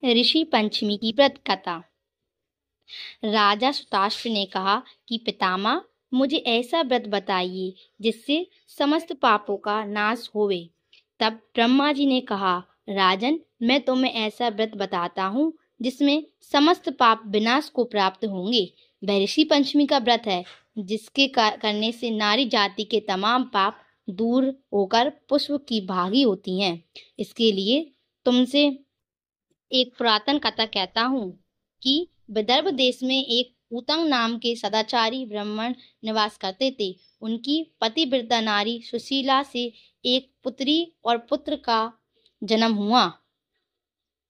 ऋषि पंचमी की व्रत कथा। राजा सुताश्व ने कहा कि पितामह, मुझे ऐसा व्रत बताइए जिससे समस्त पापों का नाश होवे। तब ब्रह्मा जी ने कहा, राजन, मैं तुम्हें ऐसा व्रत बताता हूँ जिसमें समस्त पाप विनाश को प्राप्त होंगे। वह ऋषि पंचमी का व्रत है जिसके करने से नारी जाति के तमाम पाप दूर होकर पुष्प की भागी होती हैं। इसके लिए तुमसे एक पुरातन कथा कहता हूँ कि विदर्भ देश में एक ऊतंग नाम के सदाचारी ब्राह्मण निवास करते थे। उनकी पतिव्रता नारी सुशीला से एक पुत्री और पुत्र का जन्म हुआ।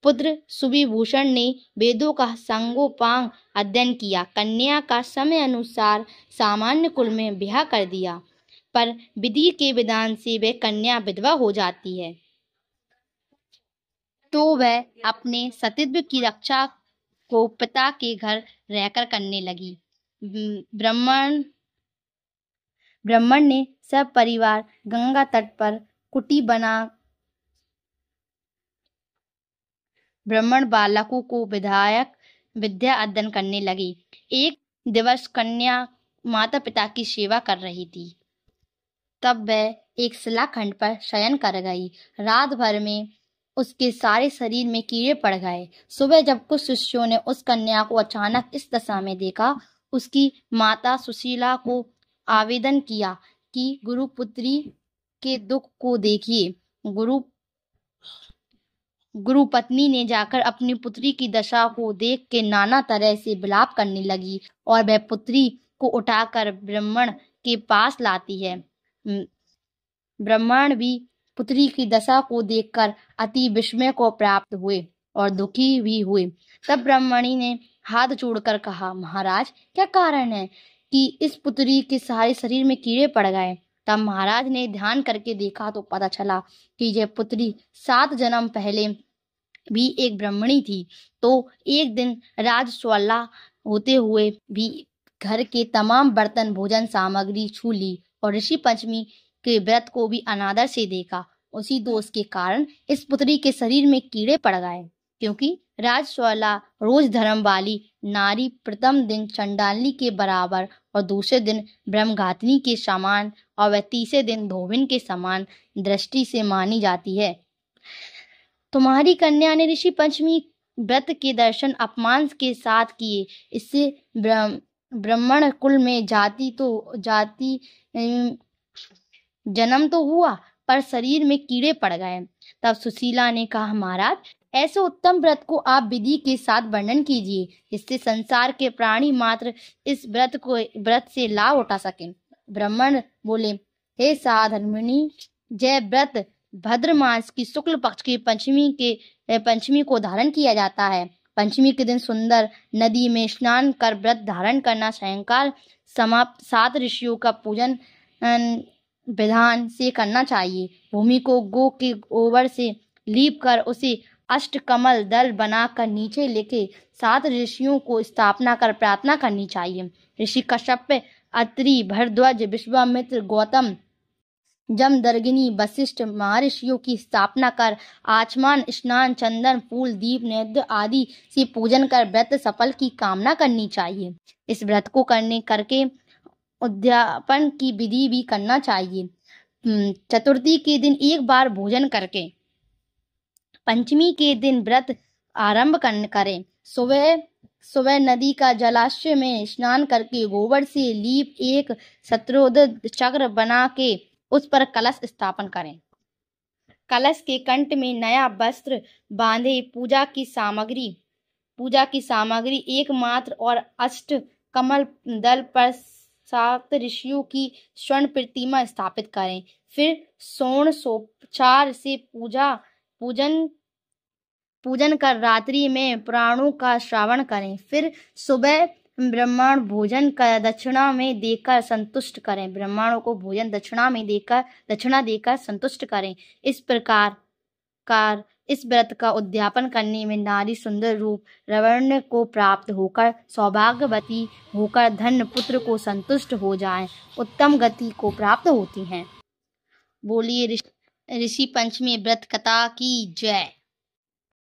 पुत्र सुविभूषण ने वेदों का सांगोपांग अध्ययन किया। कन्या का समय अनुसार सामान्य कुल में ब्याह कर दिया, पर विधि के विधान से वह कन्या विधवा हो जाती है। तो वह अपने सतीत्व की रक्षा को पिता के घर रहकर करने लगी। ब्राह्मण ने सब परिवार गंगा तट पर कुटी बना ब्राह्मण बालकों को विद्या अध्ययन करने लगी। एक दिवस कन्या माता पिता की सेवा कर रही थी। तब वह एक शिलाखंड पर शयन कर गई। रात भर में उसके सारे शरीर में कीड़े पड़ गए। सुबह जब कुछ शिष्यों ने उस कन्या को अचानक इस दशा में देखा, उसकी माता सुशीला को आवेदन किया कि गुरुपुत्री के दुख को देखिए। गुरु पत्नी ने जाकर अपनी पुत्री की दशा को देख के नाना तरह से विलाप करने लगी और वह पुत्री को उठाकर ब्राह्मण के पास लाती है। ब्राह्मण भी पुत्री की दशा को देखकर अति विस्मय को प्राप्त हुए और दुखी भी हुए। तब ब्राह्मणी ने हाथ जोड़कर कहा, महाराज, क्या कारण है कि इस पुत्री के सारे शरीर में कीड़े पड़ गए? तब महाराज ने ध्यान करके देखा तो पता चला कि यह पुत्री 7 जन्म पहले भी एक ब्राह्मणी थी। तो एक दिन राजस्वला होते हुए भी घर के तमाम बर्तन भोजन सामग्री छू ली और ऋषि पंचमी के व्रत को भी अनादर से देखा। उसी दोष के कारण इस पुत्री के शरीर में कीड़े पड़ गए। क्योंकि राजस्वला रोज धर्म वाली नारी प्रथम दिन चंडालनी के बराबर और दूसरे दिन ब्रह्मघातिनी के समान और वह तीसरे दिन धोबिन के समान दृष्टि से मानी जाती है। तुम्हारी कन्या ने ऋषि पंचमी व्रत के दर्शन अपमान के साथ किए। इससे ब्राह्मण कुल में जन्म तो हुआ, पर शरीर में कीड़े पड़ गए। तब सुशीला ने कहा, महाराज, ऐसे उत्तम व्रत को आप विधि के साथ वर्णन कीजिए जिससे संसार के प्राणी मात्र इस व्रत से लाभ उठा सकें। ब्राह्मण बोले, हे साधर्मिणी, जय व्रत भद्र मास की शुक्ल पक्ष की पंचमी को धारण किया जाता है। पंचमी के दिन सुंदर नदी में स्नान कर व्रत धारण करना, सायंकाल समाप्त 7 ऋषियों का पूजन विधान से करना चाहिए। भूमि को गो के गोबर से लीप कर उसे अष्टकमल दल बनाकर नीचे लेके 7 ऋषियों को स्थापना कर प्रार्थना करनी चाहिए। ऋषि कश्यप, अत्रि, भरद्वाज, विश्वामित्र, गौतम, जमदग्नि, वशिष्ठ महर्षियों की स्थापना कर आचमन, स्नान, चंदन, फूल, दीप, नैवेद्य आदि से पूजन कर व्रत सफल की कामना करनी चाहिए। इस व्रत को करके उद्यापन की विधि भी करना चाहिए। चतुर्थी के दिन एक बार भोजन करके पंचमी के दिन व्रत आरंभ करें। सुबह नदी का जलाशय में स्नान करके गोबर से लीप एक शत्रुध्वज चक्र बना के उस पर कलश स्थापन करें। कलश के कंठ में नया वस्त्र बांधे पूजा की सामग्री एकमात्र और अष्ट कमल दल पर 7 ऋषियों की स्वर्ण प्रतिमा स्थापित करें। फिर षोडशोपचार से पूजन कर रात्रि में पुराणों का श्रवण करें। फिर सुबह ब्राह्मण भोजन का दक्षिणा में देकर संतुष्ट करें। ब्राह्मणों को भोजन दक्षिणा देकर संतुष्ट करें। इस प्रकार इस व्रत का उद्यापन करने में नारी सुंदर रूप लावण्य को प्राप्त होकर सौभाग्यवती होकर धन पुत्र को संतुष्ट हो जाए, उत्तम गति को प्राप्त होती हैं। बोलिए ऋषि पंचमी व्रत कथा की जय।